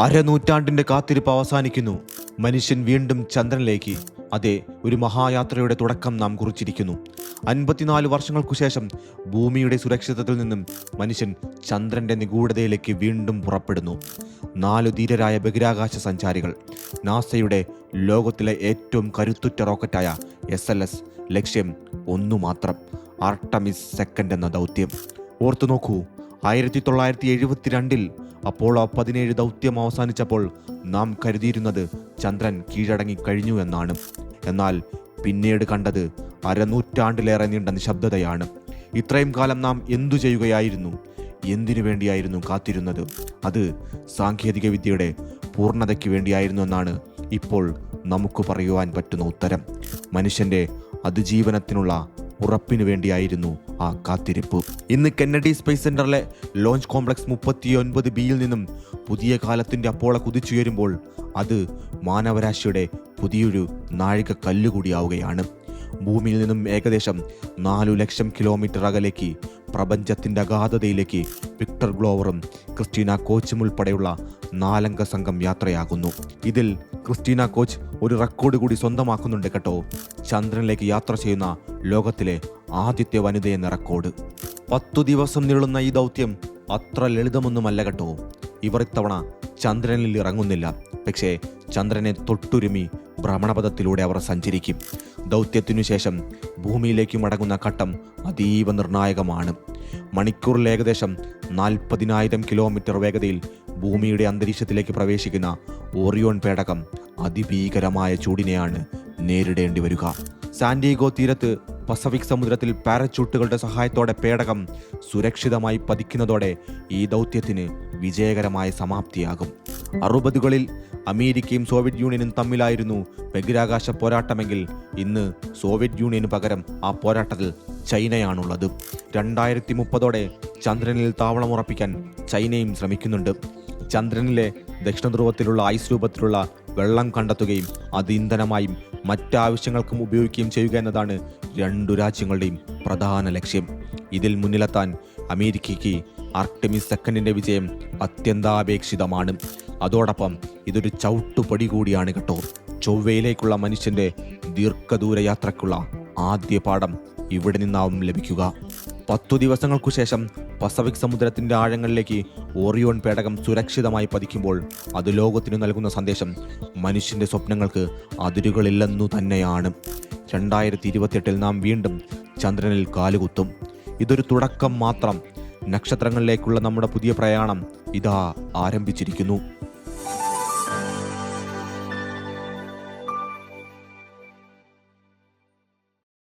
അരനൂറ്റാണ്ടിന്റെ കാത്തിരിപ്പ് അവസാനിക്കുന്നു. മനുഷ്യൻ വീണ്ടും ചന്ദ്രനിലേക്ക്. അതെ, ഒരു മഹായാത്രയുടെ തുടക്കം നാം കുറിച്ചിരിക്കുന്നു. 54 വർഷങ്ങൾക്കു ശേഷം ഭൂമിയുടെ സുരക്ഷിതത്വത്തിൽ നിന്നും മനുഷ്യൻ ചന്ദ്രന്റെ നിഗൂഢതയിലേക്ക് വീണ്ടും പുറപ്പെടുന്നു. 4 ധീരരായ ബഹിരാകാശ സഞ്ചാരികൾ. നാസയുടെ ലോകത്തിലെ ഏറ്റവും കരുത്തുറ്റ റോക്കറ്റായ SLS. ലക്ഷ്യം ഒന്നു മാത്രം: ആർട്ടമിസ് 2 എന്ന ദൗത്യം. ഓർത്തു നോക്കൂ, 1972 അപ്പോളോ 17 ദൗത്യം അവസാനിച്ചപ്പോൾ നാം കരുതിയിരുന്നത് ചന്ദ്രൻ കീഴടങ്ങി കഴിഞ്ഞു എന്നാണ്. എന്നാൽ പിന്നീട് കണ്ടത് അരനൂറ്റാണ്ടിലേറെ നീണ്ട നിശബ്ദതയാണ്. ഇത്രയും കാലം നാം എന്തു ചെയ്യുകയായിരുന്നു? എന്തിനു വേണ്ടിയായിരുന്നു കാത്തിരുന്നത്? അത് സാങ്കേതിക വിദ്യയുടെ പൂർണ്ണതയ്ക്ക് വേണ്ടിയായിരുന്നു എന്നാണ് ഇപ്പോൾ നമുക്ക് പറയുവാൻ പറ്റുന്ന ഉത്തരം. മനുഷ്യൻ്റെ അതിജീവനത്തിനുള്ള ഉറപ്പിനു വേണ്ടിയായിരുന്നു ആ കാത്തിരിപ്പ്. ഇന്ന് കെന്നഡി സ്പേസ് സെന്ററിലെ ലോഞ്ച് കോംപ്ലക്സ് 39Bയിൽ നിന്നും പുതിയ കാലത്തിൻ്റെ അപ്പോള കുതിച്ചുയരുമ്പോൾ അത് മാനവരാശിയുടെ പുതിയൊരു നാഴിക കല്ലുകൂടിയാവുകയാണ്. ഭൂമിയിൽ നിന്നും ഏകദേശം 4 ലക്ഷം കിലോമീറ്റർ അകലേക്ക്, പ്രപഞ്ചത്തിൻ്റെ അഗാധതയിലേക്ക് വിക്ടർ ഗ്ലോവറും ക്രിസ്റ്റീന കോച്ചും ഉൾപ്പെടെയുള്ള 4 അംഗ സംഘം യാത്രയാകുന്നു. ഇതിൽ ക്രിസ്റ്റീന കോച്ച് ഒരു റെക്കോർഡ് കൂടി സ്വന്തമാക്കുന്നുണ്ട് കേട്ടോ. ചന്ദ്രനിലേക്ക് യാത്ര ചെയ്യുന്ന ലോകത്തിലെ ആദ്യത്തെ വനിത എന്ന റെക്കോർഡ്. 10 ദിവസം നീളുന്ന ഈ ദൗത്യം അത്ര ലളിതമൊന്നുമല്ല കേട്ടോ. ഇവർ ഇത്തവണ ചന്ദ്രനിൽ ഇറങ്ങുന്നില്ല, പക്ഷേ ചന്ദ്രനെ തൊട്ടുരുമി ഭ്രമണപഥത്തിലൂടെ അവർ സഞ്ചരിക്കും. ദൗത്യത്തിനു ശേഷം ഭൂമിയിലേക്ക് മടങ്ങുന്ന ഘട്ടം അതീവ നിർണായകമാണ്. മണിക്കൂറിൽ ഏകദേശം 40,000 കിലോമീറ്റർ വേഗതയിൽ ഭൂമിയുടെ അന്തരീക്ഷത്തിലേക്ക് പ്രവേശിക്കുന്ന ഓറിയോൺ പേടകം അതിഭീകരമായ ചൂടിനെയാണ് നേരിടേണ്ടി വരിക. സാന്റിയാഗോ തീരത്ത് പസഫിക് സമുദ്രത്തിൽ പാരച്യൂട്ടുകളുടെ സഹായത്തോടെ പേടകം സുരക്ഷിതമായി പതിക്കുന്നതോടെ ഈ ദൗത്യത്തിന് വിജയകരമായ സമാപ്തിയാകും. 60കളിൽ അമേരിക്കയും സോവിയറ്റ് യൂണിയനും തമ്മിലായിരുന്നു ബഹിരാകാശ പോരാട്ടമെങ്കിൽ ഇന്ന് സോവിയറ്റ് യൂണിയന് പകരം ആ പോരാട്ടത്തിൽ ചൈനയാണുള്ളത്. 2030ഓടെ ചന്ദ്രനിൽ താവളമുറപ്പിക്കാൻ ചൈനയും ശ്രമിക്കുന്നുണ്ട്. ചന്ദ്രനിലെ ദക്ഷിണധ്രുവത്തിലുള്ള ഐസ് രൂപത്തിലുള്ള വെള്ളം കണ്ടെത്തുകയും അത് ഇന്ധനമായും മറ്റാവശ്യങ്ങൾക്കും ഉപയോഗിക്കുകയും ചെയ്യുക എന്നതാണ് 2 രാജ്യങ്ങളുടെയും പ്രധാന ലക്ഷ്യം. ഇതിൽ മുന്നിലെത്താൻ അമേരിക്കയ്ക്ക് ആർട്ടമിസ് 2 വിജയം അത്യന്താപേക്ഷിതമാണ്. അതോടൊപ്പം ഇതൊരു ചവിട്ടുപടി കൂടിയാണ് കേട്ടോ. ചൊവ്വയിലേക്കുള്ള മനുഷ്യൻ്റെ ദീർഘദൂര യാത്രയ്ക്കുള്ള ആദ്യ പാഠം ഇവിടെ നിന്നാവും ലഭിക്കുക. 10 ദിവസങ്ങൾക്കു ശേഷം പസഫിക് സമുദ്രത്തിൻ്റെ ആഴങ്ങളിലേക്ക് ഓറിയോൺ പേടകം സുരക്ഷിതമായി പതിക്കുമ്പോൾ അത് ലോകത്തിന് നൽകുന്ന സന്ദേശം മനുഷ്യൻ്റെ സ്വപ്നങ്ങൾക്ക് അതിരുകളില്ലെന്നു തന്നെയാണ്. 2028 നാം വീണ്ടും ചന്ദ്രനിൽ കാലുകുത്തും. ഇതൊരു തുടക്കം മാത്രം. നക്ഷത്രങ്ങളിലേക്കുള്ള നമ്മുടെ പുതിയ പ്രയാണം ഇതാ ആരംഭിച്ചിരിക്കുന്നു.